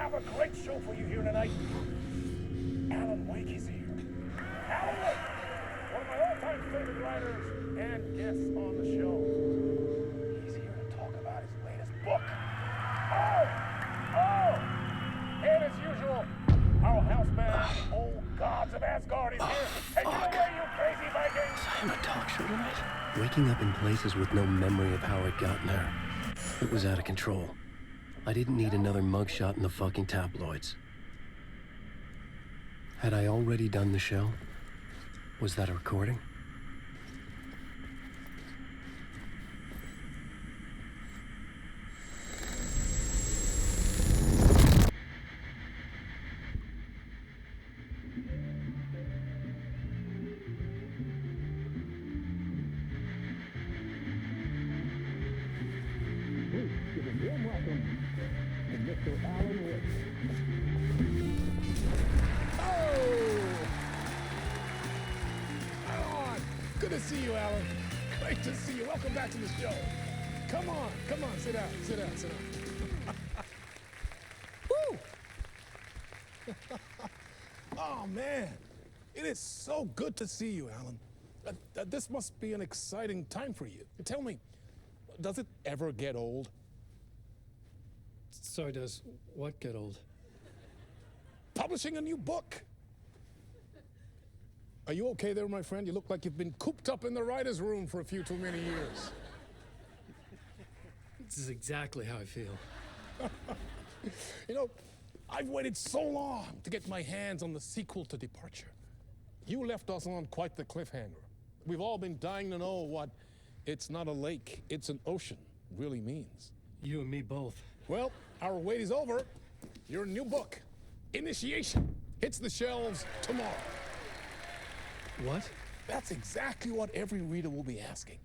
have a great show for you here tonight. Alan Wake is here. Alan Wake, one of my all-time favorite writers and guests on the show. He's here to talk about his latest book. And as usual, our house band, Old Gods of Asgard, is here. Take it away, you crazy Vikings! Was I on a talk show tonight? Waking up in places with no memory of how I'd gotten there. It was out of control. I didn't need another mugshot in the fucking tabloids. Had I already done the show? Was that a recording? Good to see you, Alan. Great to see you. Welcome back to the show. Come on, sit down. Woo! Oh, man. It is so good to see you, Alan. This must be an exciting time for you. Tell me, does it ever get old? So does what get old? Publishing a new book. Are you okay there, my friend? You look like you've been cooped up in the writer's room for a few too many years. This is exactly how I feel. You know, I've waited so long to get my hands on the sequel to Departure. You left us on quite the cliffhanger. We've all been dying to know what "it's not a lake, it's an ocean" really means. You and me both. Well, our wait is over. Your new book, Initiation, hits the shelves tomorrow. What? That's exactly what every reader will be asking.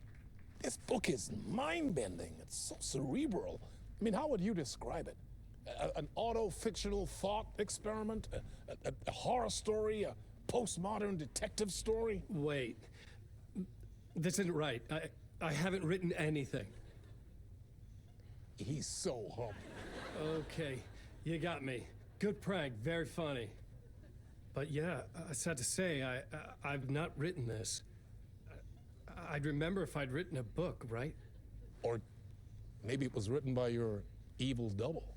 This book is mind-bending. It's so cerebral. I mean, how would you describe it? An auto-fictional thought experiment? A horror story? A postmodern detective story? Wait. This isn't right. I haven't written anything. He's so humble. Okay, you got me. Good prank, very funny. But yeah, sad to say, I've not written this. I'd remember if I'd written a book, right? Or maybe it was written by your evil double.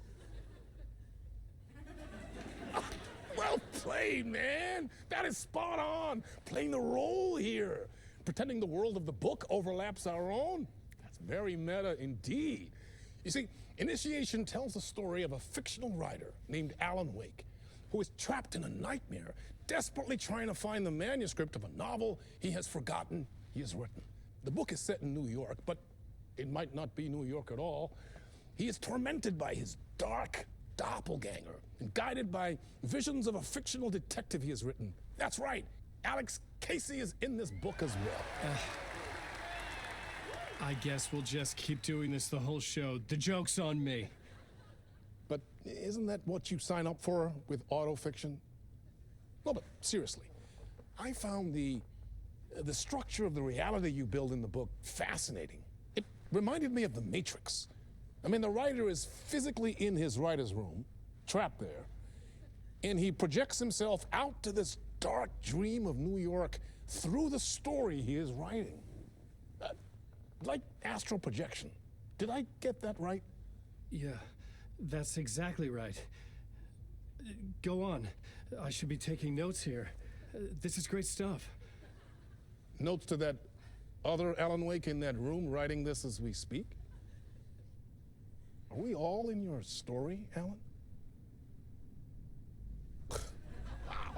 Well played, man. That is spot on. Playing the role here. Pretending the world of the book overlaps our own. That's very meta indeed. You see, Initiation tells the story of a fictional writer named Alan Wake, who is trapped in a nightmare, desperately trying to find the manuscript of a novel he has forgotten he has written. The book is set in New York, but it might not be New York at all. He is tormented by his dark doppelganger and guided by visions of a fictional detective he has written. That's right, Alex Casey is in this book as well. I guess we'll just keep doing this the whole show. The joke's on me. But isn't that what you sign up for with autofiction? No, but seriously, I found the structure of the reality you build in the book fascinating. It reminded me of The Matrix. I mean, the writer is physically in his writer's room, trapped there, and he projects himself out to this dark dream of New York through the story he is writing. Like astral projection. Did I get that right? Yeah, that's exactly right. Go on. I should be taking notes here. This is great stuff. Notes to that other Alan Wake in that room writing this as we speak? Are we all in your story, Alan? Wow.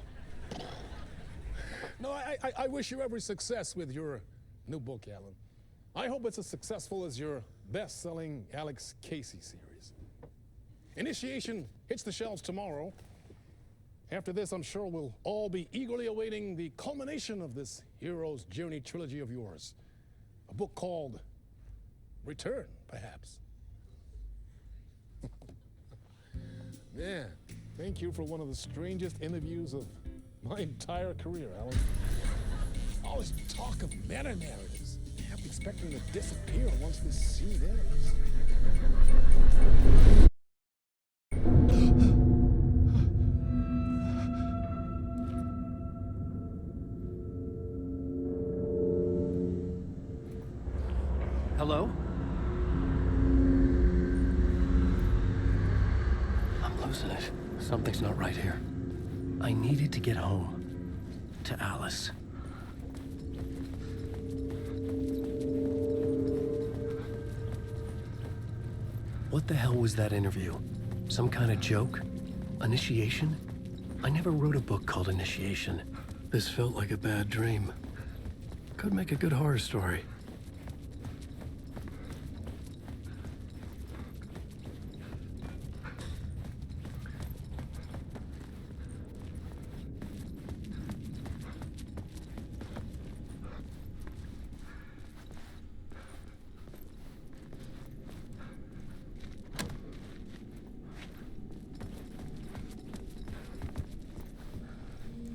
No, I wish you every success with your new book, Alan. I hope it's as successful as your best-selling Alex Casey series. Initiation hits the shelves tomorrow. After this, I'm sure we'll all be eagerly awaiting the culmination of this hero's journey trilogy of yours. A book called Return, perhaps. Man, thank you for one of the strangest interviews of my entire career, Alan. All this talk of meta-narratives. I'm expecting to disappear once this scene ends. losing it. Something's not right here. I needed to get home. To Alice. What the hell was that interview? Some kind of joke? Initiation? I never wrote a book called Initiation. This felt like a bad dream. Could make a good horror story.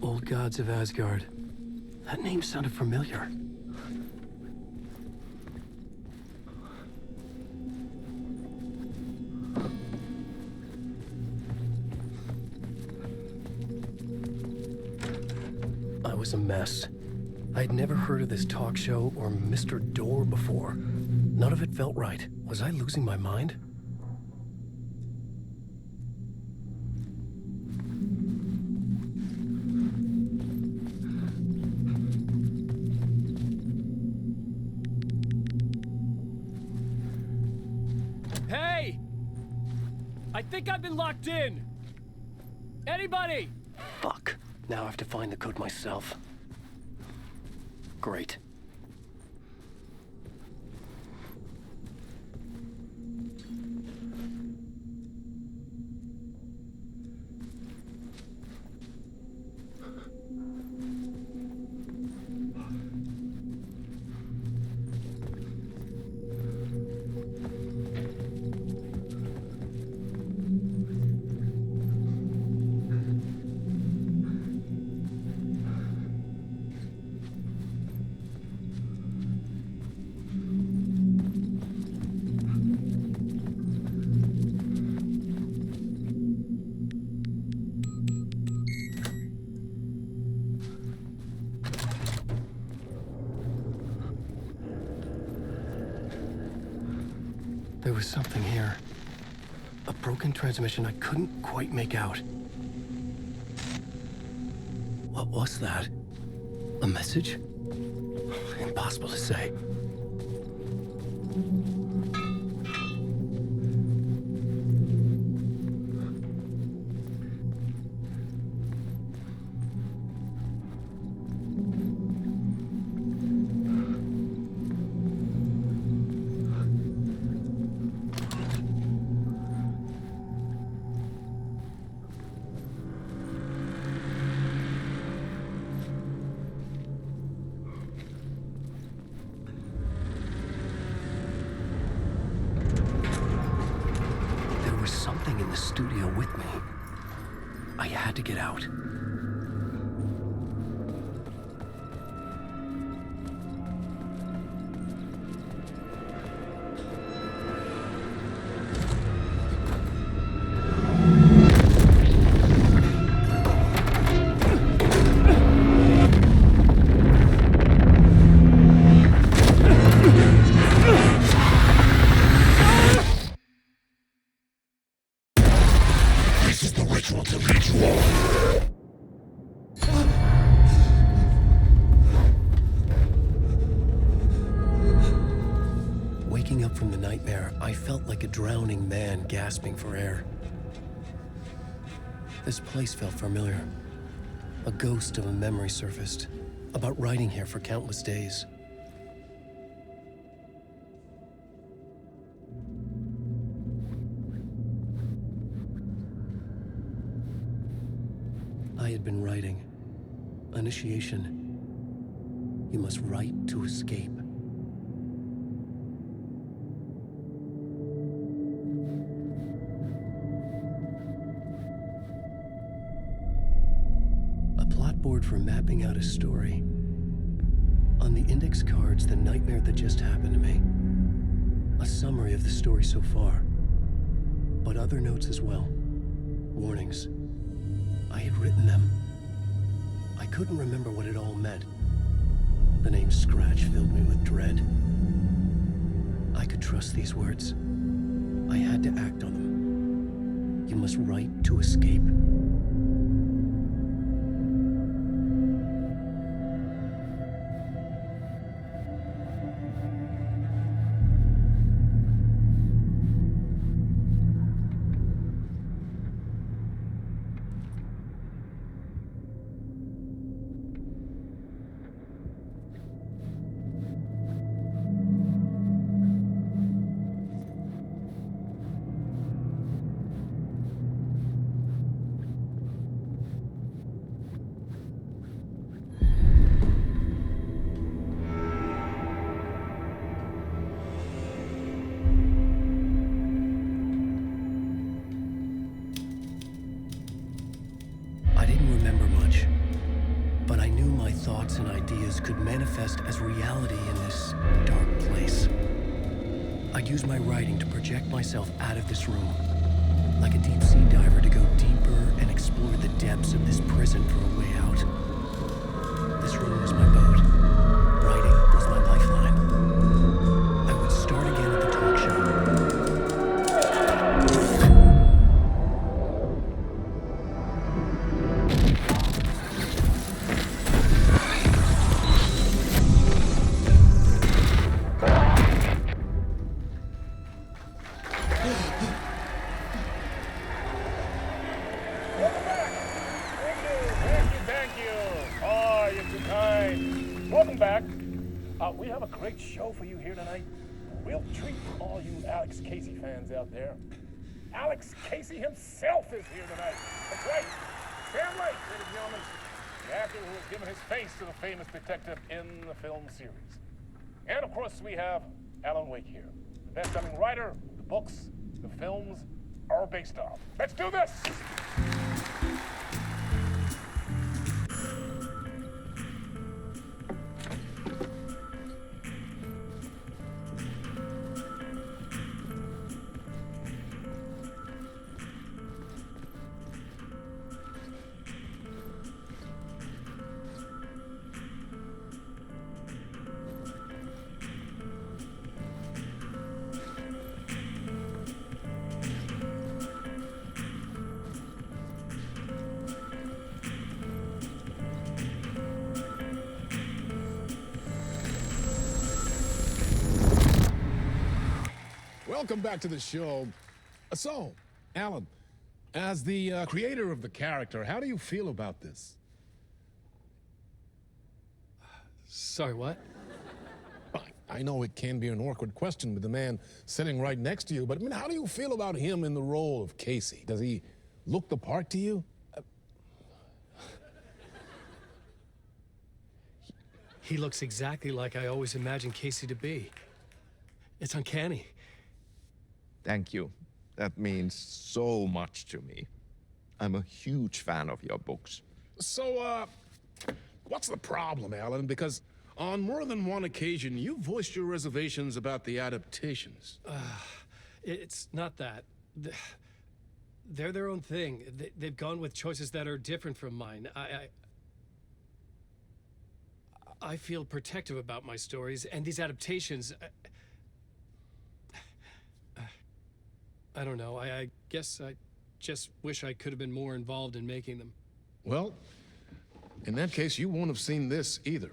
Old Gods of Asgard. That name sounded familiar. I was a mess. I'd never heard of this talk show or Mr. Door before. None of it felt right. Was I losing my mind? Hey! I think I've been locked in! Anybody? Fuck. Now I have to find the code myself. Great. There was something here. A broken transmission I couldn't quite make out. What was that? A message? Impossible to say. Something in the studio with me. I had to get out. Waking up from the nightmare, I felt like a drowning man gasping for air. This place felt familiar. A ghost of a memory surfaced, about writing here for countless days. I had been writing. Initiation. You must write to escape. A plot board for mapping out a story. On the index cards, the nightmare that just happened to me. A summary of the story so far. But other notes as well. Warnings. I had written them. I couldn't remember what it all meant. The name Scratch filled me with dread. I could trust these words. I had to act on them. You must timeless right to escape. Thoughts and ideas could manifest as reality in this dark place. I'd use my writing to project myself out of this room, like a deep sea diver to go deeper and explore the depths of this prison for a way out. This room was my boat. Writing was my lifeline. I would start again at the talk show. We have a great show for you here tonight. A real treat for all you Alex Casey fans out there. Alex Casey himself is here tonight. That's right. Sam Lake, ladies and gentlemen. The actor who has given his face to the famous detective in the film series. And of course, we have Alan Wake here. The best-selling writer, the books, the films are based off. Let's do this! Welcome back to the show. So, Alan, as the creator of the character, how do you feel about this? Sorry, what? I know it can be an awkward question with the man sitting right next to you, but I mean, how do you feel about him in the role of Casey? Does he look the part to you? He looks exactly like I always imagined Casey to be. It's uncanny. Thank you. That means so much to me. I'm a huge fan of your books. So, what's the problem, Alan? Because on more than one occasion, you voiced your reservations about the adaptations. It's not that. They're their own thing. They've gone with choices that are different from mine. I feel protective about my stories, and these adaptations... I don't know. I guess I just wish I could have been more involved in making them. Well, in that case, you won't have seen this either.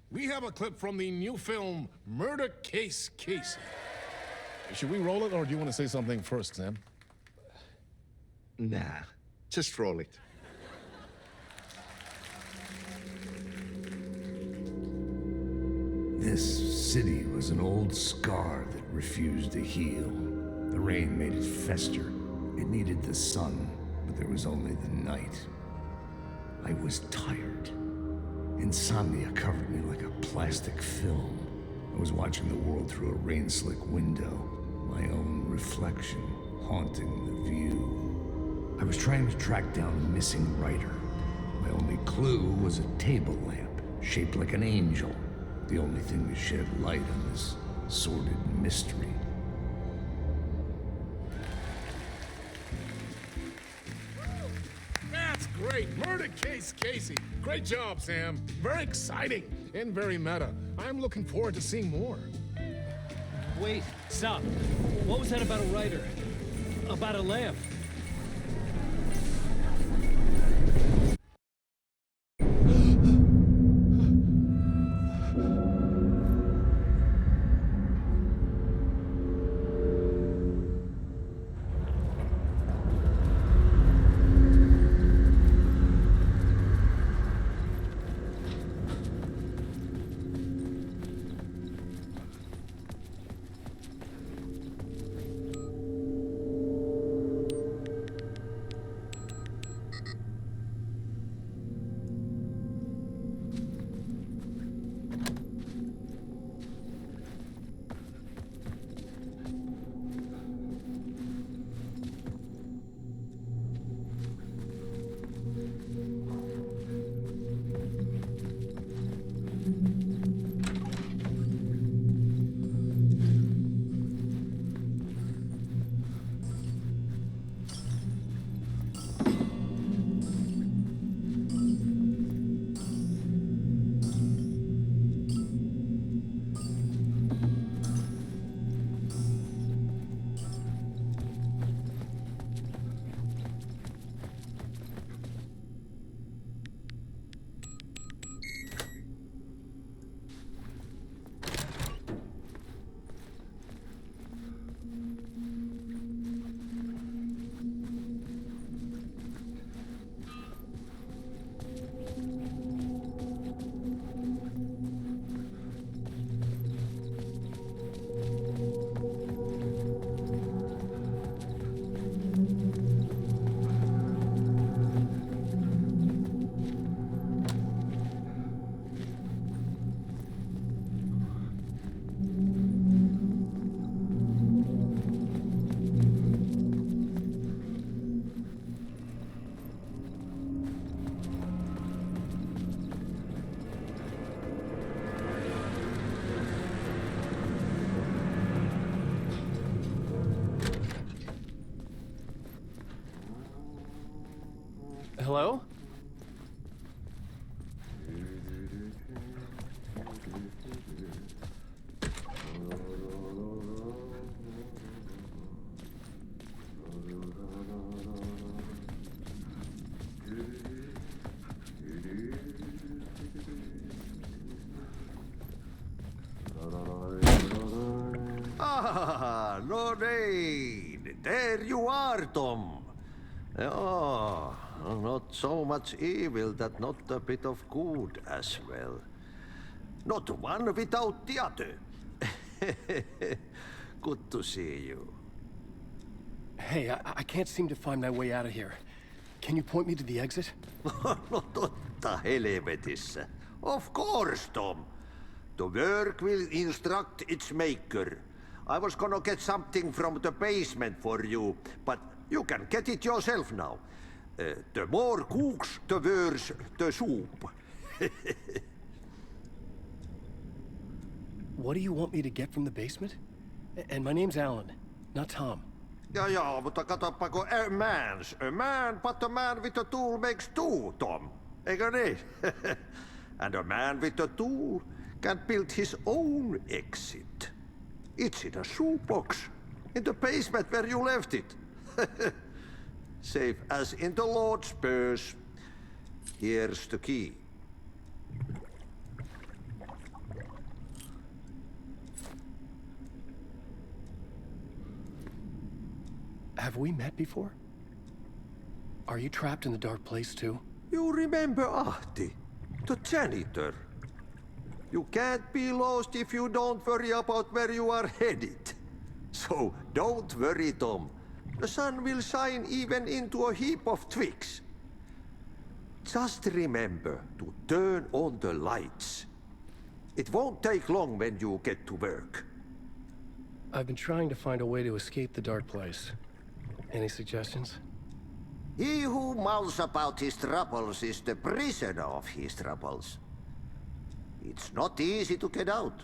We have a clip from the new film, Murder Case Casey. Should we roll it, or do you want to say something first, Sam? Nah, just roll it. This city was an old scar that refused to heal. The rain made it fester. It needed the sun, but there was only the night. I was tired. Insomnia covered me like a plastic film. I was watching the world through a rain-slick window, my own reflection haunting the view. I was trying to track down a missing writer. My only clue was a table lamp, shaped like an angel, the only thing that shed light on this sordid mystery. That's great. Murder Case Casey. Great job, Sam. Very exciting and very meta. I'm looking forward to seeing more. Wait, stop. What was that about a writer? About a lamp? Hello? Ah, Lorraine! There you are, Tom. Oh, not so much evil that not a bit of good as well. Not one without the other. Good to see you. Hey, I can't seem to find my way out of here. Can you point me to the exit? No totta helvetissä. Of course, Tom. The work will instruct its maker. I was gonna get something from the basement for you, but you can get it yourself now. The more cooks, the worse the soup. What do you want me to get from the basement? And my name's Alan, not Tom. Ja, mutta katoppa, kun a man, but a man with a tool makes two, Tom. Eikö niin? And a man with a tool can build his own exit. It's in a shoebox, in the basement where you left it. Safe as in the Lord's purse. Here's the key. Have we met before? Are you trapped in the dark place too? You remember Ahti, the janitor. You can't be lost if you don't worry about where you are headed. So don't worry, Tom. The sun will shine even into a heap of twigs. Just remember to turn on the lights. It won't take long when you get to work. I've been trying to find a way to escape the dark place. Any suggestions? He who mouths about his troubles is the prisoner of his troubles. It's not easy to get out.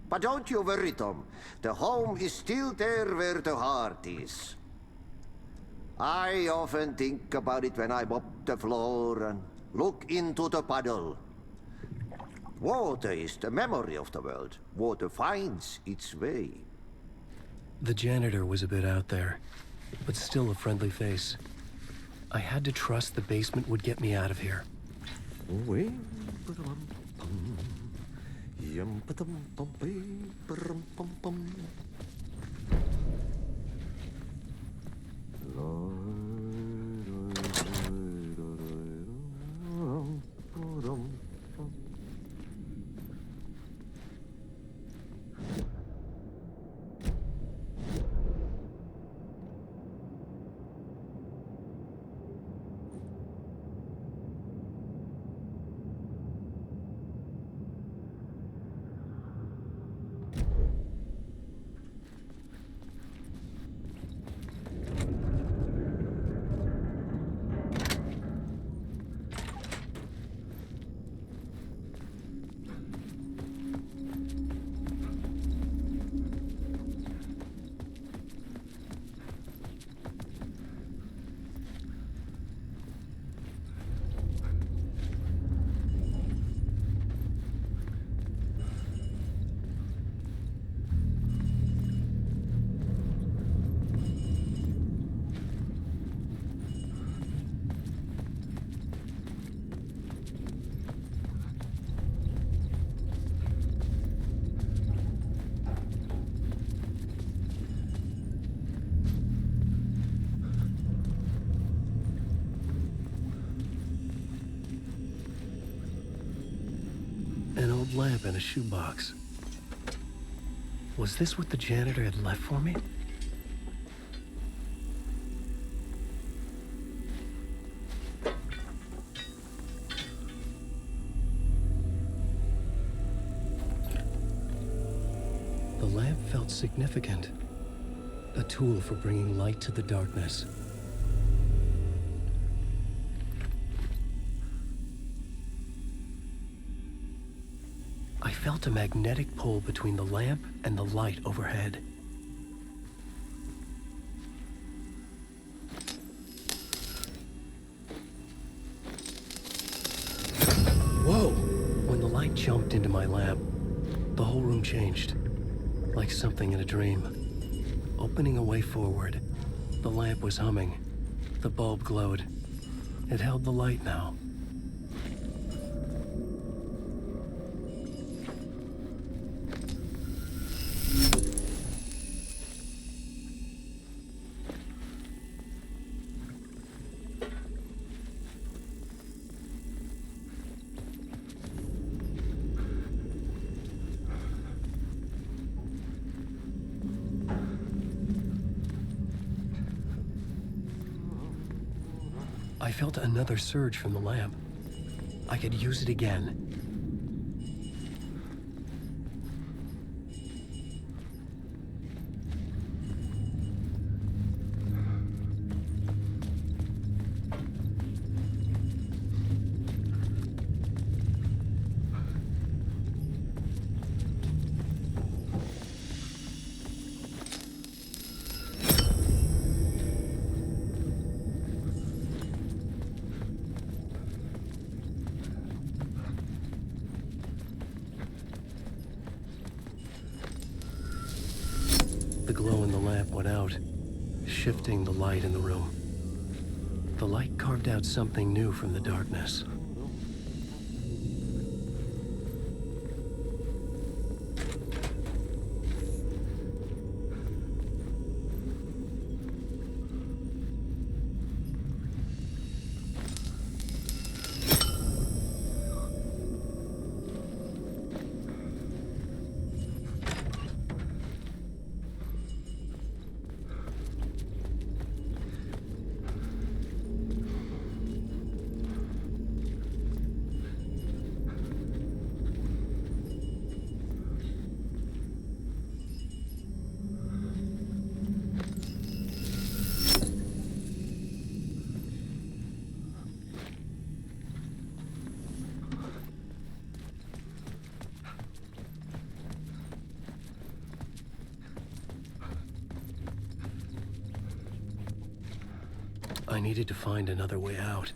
But don't you worry, Tom. The home is still there where the heart is. I often think about it when I mop the floor and look into the puddle. Water is the memory of the world. Water finds its way. The janitor was a bit out there, but still a friendly face. I had to trust the basement would get me out of here. An old lamp in a shoebox. Was this what the janitor had left for me? The lamp felt significant. A tool for bringing light to the darkness. I felt a magnetic pull between the lamp and the light overhead. jumped into my lamp. The whole room changed, like something in a dream. Opening a way forward, the lamp was humming. The bulb glowed. It held the light now. I felt another surge from the lamp. I could use it again. The glow in the lamp went out, shifting the light in the room. The light carved out something new from the darkness. I needed to find another way out.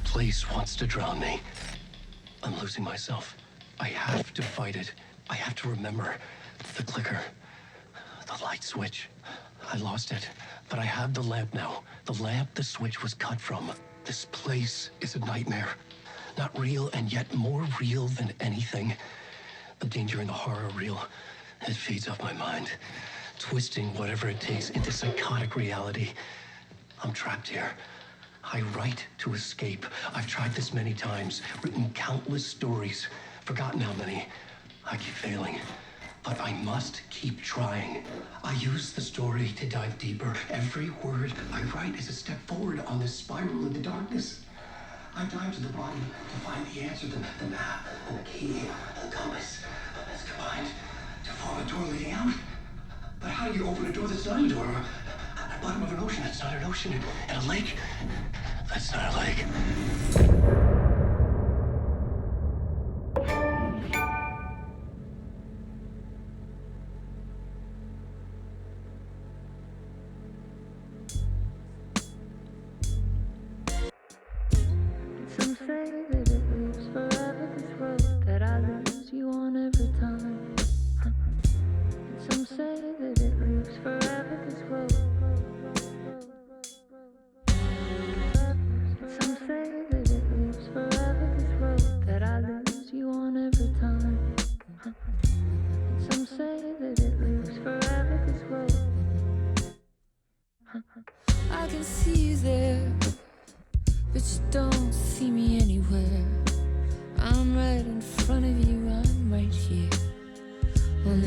Place wants to drown me. I'm losing myself. I have to fight it. I have to remember the clicker, the light switch. I lost it, but I have the lamp now. The lamp the switch was cut from. This place is a nightmare. Not real, and yet more real than anything. The danger and the horror are real. It feeds off my mind, twisting whatever it takes into psychotic reality. I'm trapped here. I write to escape. I've tried this many times, written countless stories, forgotten how many. I keep failing, but I must keep trying. I use the story to dive deeper. Every word I write is a step forward on this spiral in the darkness. I dive to the bottom to find the answer, the map, and the key, and the compass. It's combined to form a door leading out. But how do you open a door that's not a door? At the bottom of an ocean, that's not an ocean. And a lake, that's not a lake.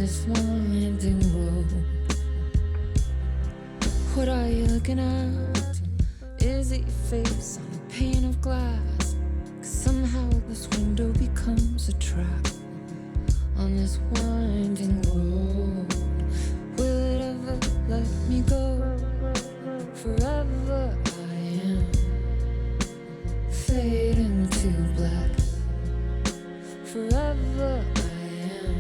this winding road. What are you looking at? Is it your face on a pane of glass? 'Cause somehow this window becomes a trap on this winding road. Will it ever let me go? Forever I am fading to black. Forever I am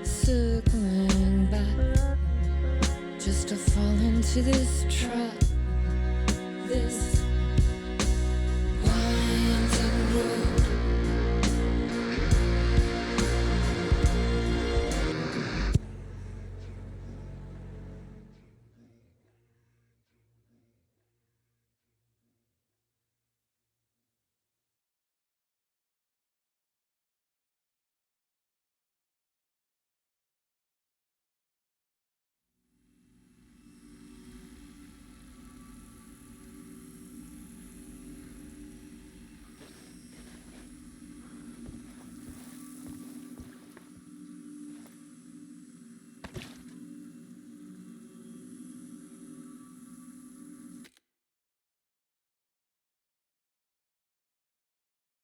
circling back, just to fall into this trap.